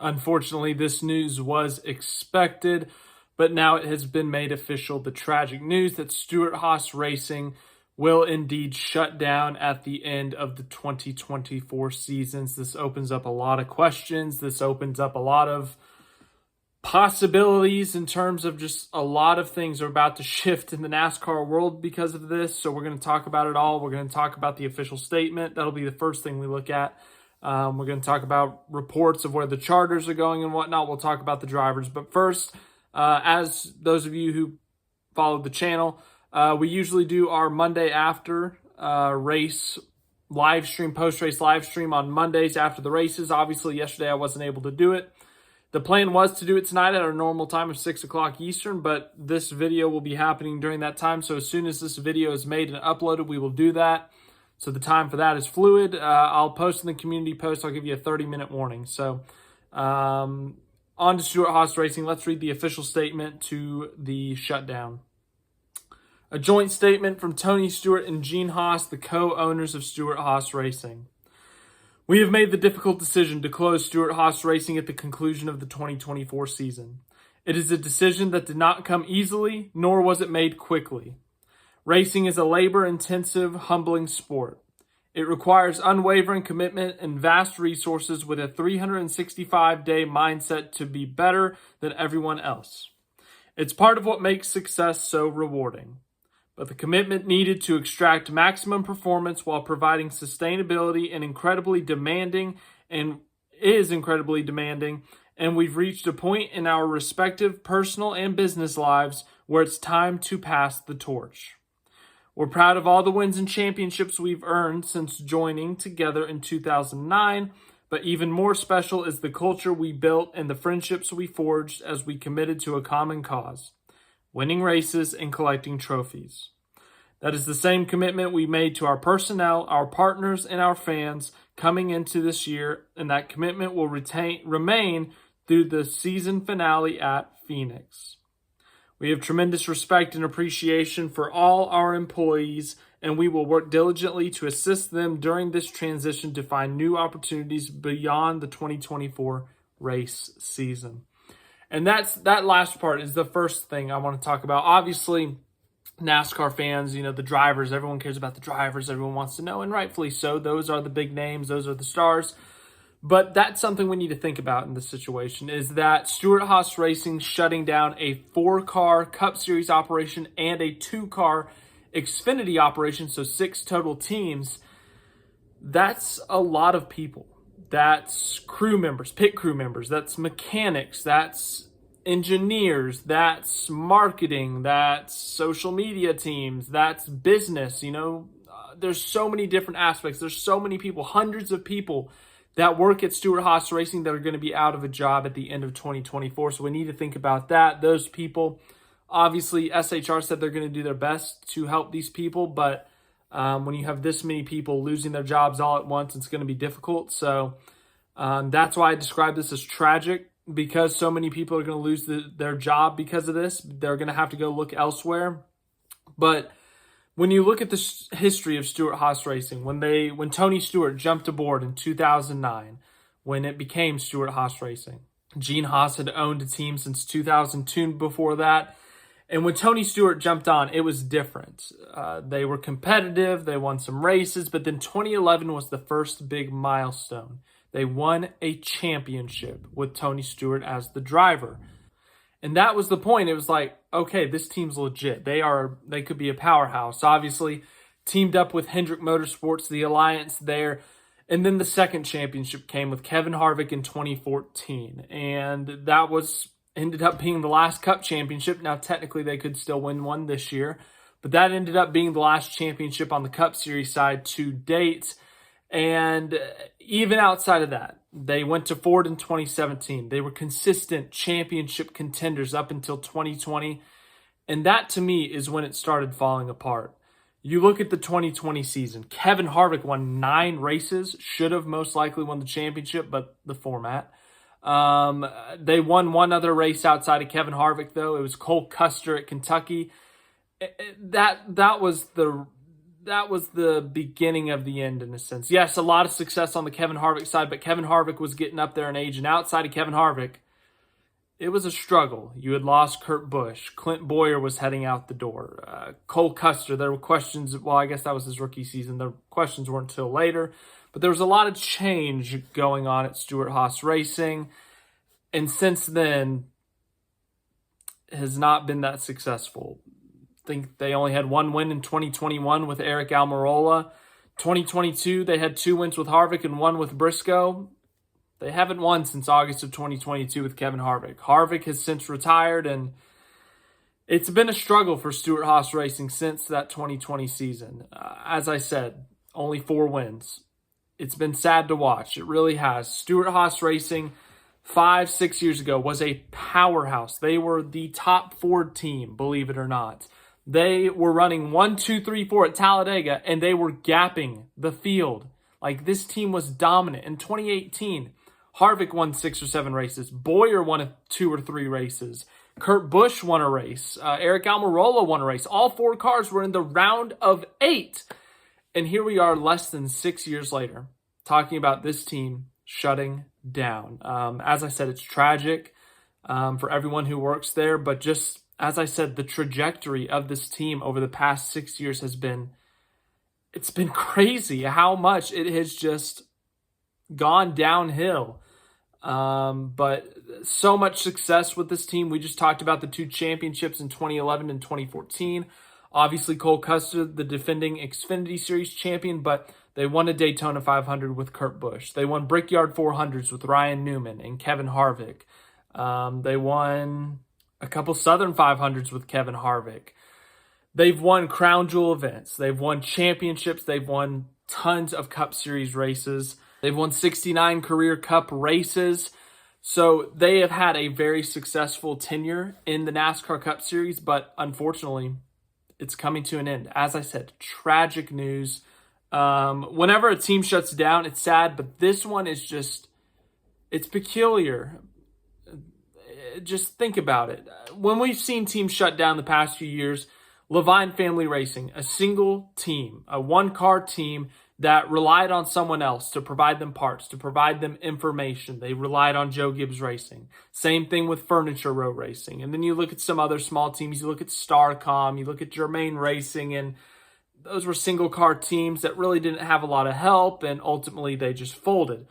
Unfortunately, this news was expected, but now it has been made official. The tragic news that Stewart-Haas Racing will indeed shut down at the end of the 2024 seasons. This opens up a lot of questions. This opens up a lot of possibilities in terms of just a lot of things are about to shift in the NASCAR world because of this. So we're going to talk about it all. We're going to talk about the official statement. That'll be the first thing we look at. We're going to talk about reports of where the charters are going and whatnot. We'll talk about the drivers. But first, as those of you who follow the channel, we usually do our Monday after race live stream, post-race live stream on Mondays after the races. Obviously, yesterday I wasn't able to do it. The plan was to do it tonight at our normal time of 6 o'clock Eastern, but this video will be happening during that time. So as soon as this video is made and uploaded, we will do that. So the time for that is fluid. I'll post in the community post. I'll give you a 30-minute warning. So on to Stewart-Haas Racing. Let's read the official statement to the shutdown. A joint statement from Tony Stewart and Gene Haas, the co-owners of Stewart-Haas Racing. We have made the difficult decision to close Stewart-Haas Racing at the conclusion of the 2024 season. It is a decision that did not come easily, nor was it made quickly. Racing is a labor-intensive, humbling sport. It requires unwavering commitment and vast resources with a 365-day mindset to be better than everyone else. It's part of what makes success so rewarding. But the commitment needed to extract maximum performance while providing sustainability is incredibly demanding, and we've reached a point in our respective personal and business lives where it's time to pass the torch. We're proud of all the wins and championships we've earned since joining together in 2009, but even more special is the culture we built and the friendships we forged as we committed to a common cause: winning races and collecting trophies. That is the same commitment we made to our personnel, our partners, and our fans coming into this year, and that commitment will remain through the season finale at Phoenix. We have tremendous respect and appreciation for all our employees, and we will work diligently to assist them during this transition to find new opportunities beyond the 2024 race season. And that last part is the first thing I want to talk about. Obviously, NASCAR fans, the drivers, everyone cares about the drivers. Everyone wants to know, and rightfully so. Those are the big names. Those are the stars. But that's something we need to think about in this situation, is that Stewart-Haas Racing shutting down a 4-car Cup Series operation and a 2-car Xfinity operation, so 6 total teams. That's a lot of people. That's crew members, pit crew members, that's mechanics, that's engineers, that's marketing, that's social media teams, that's business. There's so many different aspects. There's so many people, hundreds of people that work at Stewart-Haas Racing that are going to be out of a job at the end of 2024. So we need to think about that. Those people, obviously, SHR said they're going to do their best to help these people, but when you have this many people losing their jobs all at once, it's going to be difficult. So that's why I describe this as tragic, because so many people are going to lose their job because of this. They're going to have to go look elsewhere. But when you look at the history of Stewart-Haas Racing, when Tony Stewart jumped aboard in 2009, when it became Stewart-Haas Racing, Gene Haas had owned a team since 2002 before that. And when Tony Stewart jumped on, it was different. They were competitive. They won some races. But then 2011 was the first big milestone. They won a championship with Tony Stewart as the driver. And that was the point. It was like, okay, this team's legit. They could be a powerhouse. Obviously, teamed up with Hendrick Motorsports, the alliance there. And then the second championship came with Kevin Harvick in 2014. And that ended up being the last Cup championship. Now, technically, they could still win one this year. But that ended up being the last championship on the Cup Series side to date. And even outside of that, they went to Ford in 2017. They were consistent championship contenders up until 2020. And that, to me, is when it started falling apart. You look at the 2020 season. Kevin Harvick won 9 races. Should have most likely won the championship, but the format. They won one other race outside of Kevin Harvick, though. It was Cole Custer at Kentucky. That was the that was the beginning of the end in a sense. Yes, a lot of success on the Kevin Harvick side, but Kevin Harvick was getting up there in age, and outside of Kevin Harvick, it was a struggle. You had lost Kurt Busch. Clint Boyer was heading out the door. Cole Custer, there were questions. Well, I guess that was his rookie season. The questions weren't until later. But there was a lot of change going on at Stewart-Haas Racing. And since then, it has not been that successful. I think they only had one win in 2021 with Eric Almirola. 2022, they had 2 wins with Harvick and 1 with Briscoe. They haven't won since August of 2022 with Kevin Harvick. Harvick has since retired, and it's been a struggle for Stewart-Haas Racing since that 2020 season. As I said, only 4 wins. It's been sad to watch. It really has. Stewart-Haas Racing 5-6 years ago was a powerhouse. They were the top Ford team, believe it or not. They were running 1, 2, 3, 4 at Talladega, and they were gapping the field. Like, this team was dominant. In 2018, Harvick won 6 or 7 races. Boyer won 2 or 3 races. Kurt Busch won a race. Eric Almirola won a race. All 4 cars were in the round of 8. And here we are less than 6 years later, talking about this team shutting down. As I said, it's tragic for everyone who works there, but just as I said, the trajectory of this team over the past 6 years has been, it's been crazy how much it has just gone downhill. But so much success with this team. We just talked about the 2 championships in 2011 and 2014. Obviously, Cole Custer, the defending Xfinity Series champion, but they won a Daytona 500 with Kurt Busch. They won Brickyard 400s with Ryan Newman and Kevin Harvick. They won a couple Southern 500s with Kevin Harvick. They've won crown jewel events. They've won championships. They've won tons of Cup Series races. They've won 69 career Cup races. So they have had a very successful tenure in the NASCAR Cup Series, but unfortunately, it's coming to an end. As I said, tragic news. Whenever a team shuts down, it's sad, but this one is just, it's peculiar. Just think about it. When we've seen teams shut down the past few years, Levine Family Racing, a single team, a one-car team that relied on someone else to provide them parts, to provide them information. They relied on Joe Gibbs Racing. Same thing with Furniture Row Racing. And then you look at some other small teams. You look at Starcom, you look at Germain Racing, and those were single-car teams that really didn't have a lot of help, and ultimately they just folded.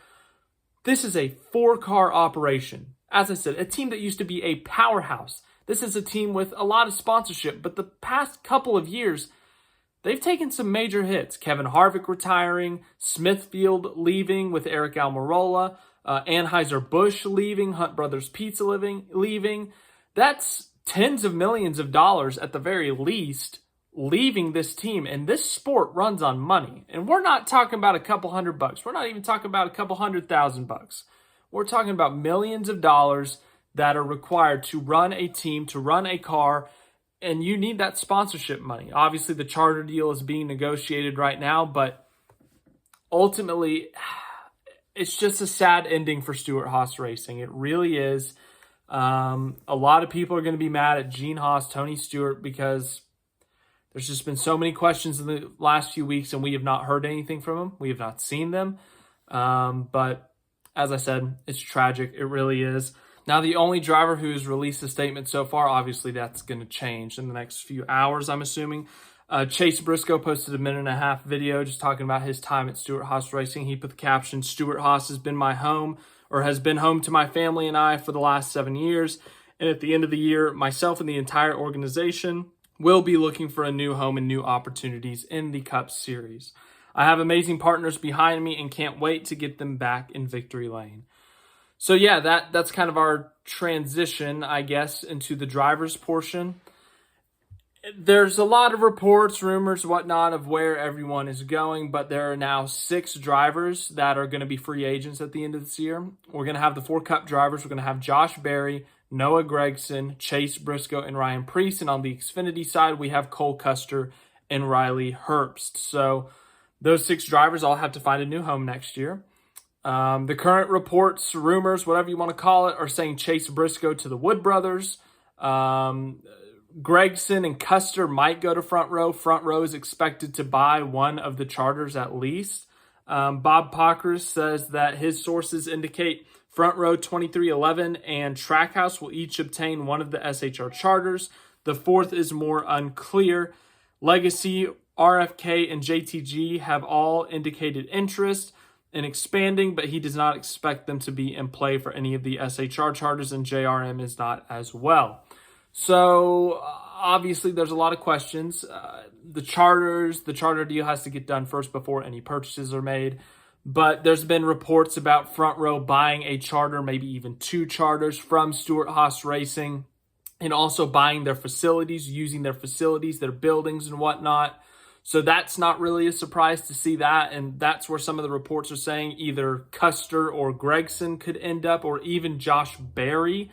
This is a 4-car operation. As I said, a team that used to be a powerhouse. This is a team with a lot of sponsorship, but the past couple of years, they've taken some major hits. Kevin Harvick retiring, Smithfield leaving with Eric Almirola, Anheuser-Busch leaving, Hunt Brothers Pizza leaving. That's tens of millions of dollars at the very least leaving this team. And this sport runs on money. And we're not talking about a couple $100. We're not even talking about a couple $100,000. We're talking about millions of dollars that are required to run a team, to run a car, and you need that sponsorship money. Obviously, the charter deal is being negotiated right now, but ultimately, it's just a sad ending for Stewart-Haas Racing. It really is. A lot of people are going to be mad at Gene Haas, Tony Stewart, because there's just been so many questions in the last few weeks, and we have not heard anything from them. We have not seen them. But as I said, it's tragic. It really is. Now, the only driver who's released a statement so far, obviously that's going to change in the next few hours, I'm assuming. Chase Briscoe posted a 1.5-minute video just talking about his time at Stewart-Haas Racing. He put the caption, "Stewart-Haas has been my home, or has been home to my family and I for the last 7 years. And at the end of the year, myself and the entire organization will be looking for a new home and new opportunities in the Cup Series. I have amazing partners behind me and can't wait to get them back in victory lane." So yeah, that's kind of our transition, I guess, into the driver's portion. There's a lot of reports, rumors, whatnot of where everyone is going, but there are now 6 drivers that are going to be free agents at the end of this year. We're going to have the 4 Cup drivers. We're going to have Josh Berry, Noah Gragson, Chase Briscoe, and Ryan Preece. And on the Xfinity side, we have Cole Custer and Riley Herbst. So those 6 drivers all have to find a new home next year. The current reports, rumors, whatever you want to call it, are saying Chase Briscoe to the Wood Brothers. Gregson and Custer might go to Front Row. Front Row is expected to buy one of the charters at least. Bob Pockers says that his sources indicate Front Row 2311 and Trackhouse will each obtain one of the SHR charters. The fourth is more unclear. Legacy, RFK, and JTG have all indicated interest in expanding, but he does not expect them to be in play for any of the SHR charters, and JRM is not as well. So obviously there's a lot of questions. The charter deal has to get done first before any purchases are made. But there's been reports about Front Row buying a charter, maybe even 2 charters from Stewart-Haas Racing, and also buying their facilities, using their facilities, their buildings and whatnot. So that's not really a surprise to see that. And that's where some of the reports are saying either Custer or Gregson could end up, or even Josh Berry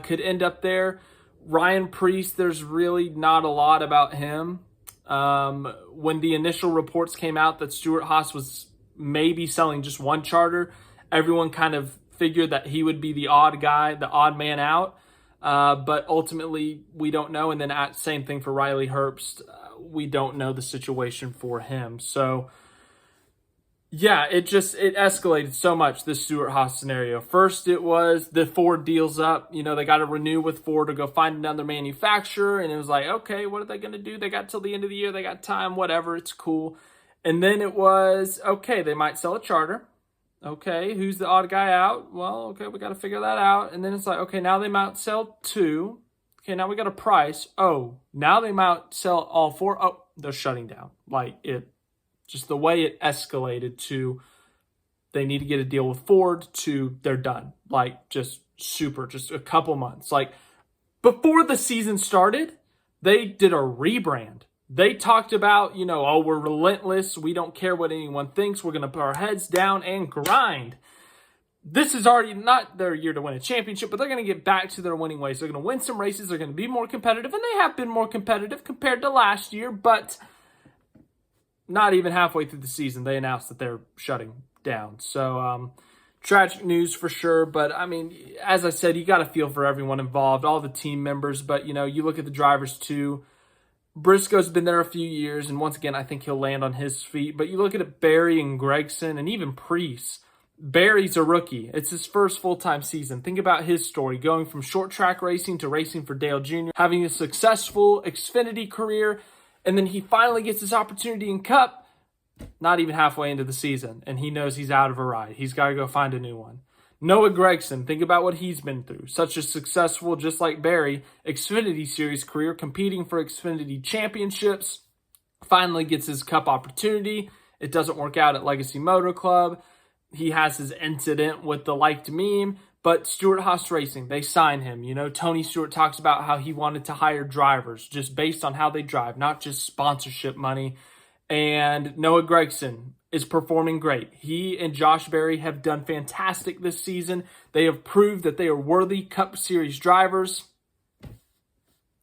could end up there. Ryan Preece, there's really not a lot about him. When the initial reports came out that Stewart-Haas was maybe selling just one charter, everyone kind of figured that he would be the odd guy, the odd man out. But ultimately, we don't know. And then same thing for Riley Herbst. We don't know the situation for him. So yeah, it escalated so much, this Stewart-Haas scenario. First, it was the Ford deal's up. You know, they got to renew with Ford to go find another manufacturer. And it was like, okay, what are they going to do? They got till the end of the year. They got time, whatever. It's cool. And then it was, okay, they might sell a charter. Okay, who's the odd guy out? Well, okay, we got to figure that out. And then it's like, okay, now they might sell 2. Okay, now we got a price. Oh, now they might sell all 4. Oh, they're shutting down. Like, just the way it escalated to they need to get a deal with Ford to they're done. Like, just a couple months. Like, before the season started, they did a rebrand. They talked about, oh, we're relentless. We don't care what anyone thinks. We're going to put our heads down and grind. This is already not their year to win a championship, but they're going to get back to their winning ways. They're going to win some races. They're going to be more competitive, and they have been more competitive compared to last year, but not even halfway through the season, they announced that they're shutting down. So, tragic news for sure. But, I mean, as I said, you got to feel for everyone involved, all the team members. But, you look at the drivers too. Briscoe's been there a few years, and once again, I think he'll land on his feet. But you look at it, Berry and Gregson and even Preece. Berry's a rookie. It's his first full-time season. Think about his story, going from short track racing to racing for Dale Jr., having a successful Xfinity career, and then he finally gets his opportunity in Cup, not even halfway into the season, and he knows he's out of a ride. He's got to go find a new one. Noah Gragson, think about what he's been through. Such a successful, just like Berry, Xfinity Series career, competing for Xfinity championships. Finally gets his Cup opportunity. It doesn't work out at Legacy Motor Club. He has his incident with the liked meme. But Stewart-Haas Racing, they sign him. Tony Stewart talks about how he wanted to hire drivers just based on how they drive, not just sponsorship money. And Noah Gragson is performing great. He and Josh Berry have done fantastic this season. They have proved that they are worthy Cup Series drivers.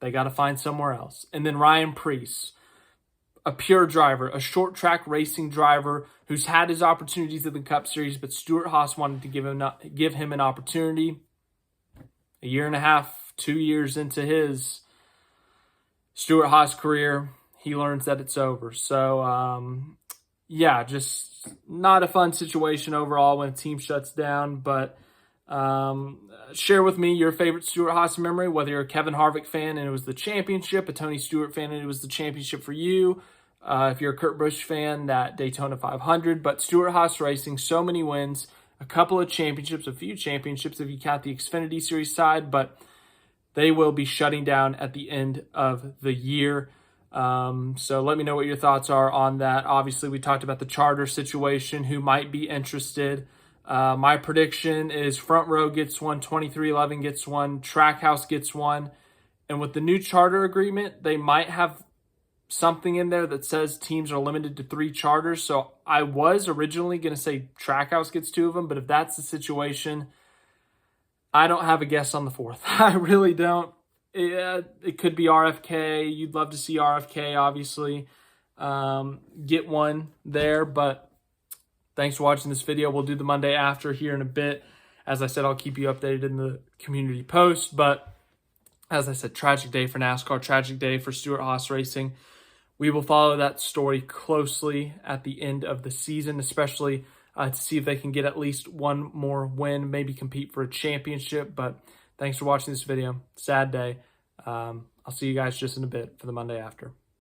They got to find somewhere else. And then Ryan Preece, a pure driver, a short track racing driver who's had his opportunities in the Cup Series, but Stewart-Haas wanted to give him an opportunity. A year and a half, 2 years into his Stewart-Haas career, he learns that it's over. So, yeah, just not a fun situation overall when a team shuts down. But share with me your favorite Stewart-Haas memory, whether you're a Kevin Harvick fan and it was the championship, a Tony Stewart fan and it was the championship for you. If you're a Kurt Busch fan, that Daytona 500. But Stewart-Haas Racing, so many wins, a couple of championships, a few championships if you count the Xfinity Series side. But they will be shutting down at the end of the year. So let me know what your thoughts are on that. Obviously, we talked about the charter situation, who might be interested. My prediction is Front Row gets one, 2311 gets one, Trackhouse gets one. And with the new charter agreement, they might have something in there that says teams are limited to 3 charters. So I was originally going to say Trackhouse gets 2 of them, but if that's the situation, I don't have a guess on the 4th. I really don't. It could be RFK. You'd love to see RFK, obviously, get one there. But thanks for watching this video. We'll do the Monday after here in a bit. As I said, I'll keep you updated in the community post. But As I said, tragic day for NASCAR, tragic day for Stewart-Haas Racing. We will follow that story closely at the end of the season, especially to see if they can get at least one more win, maybe compete for a championship. But thanks for watching this video. Sad day. I'll see you guys just in a bit for the Monday after.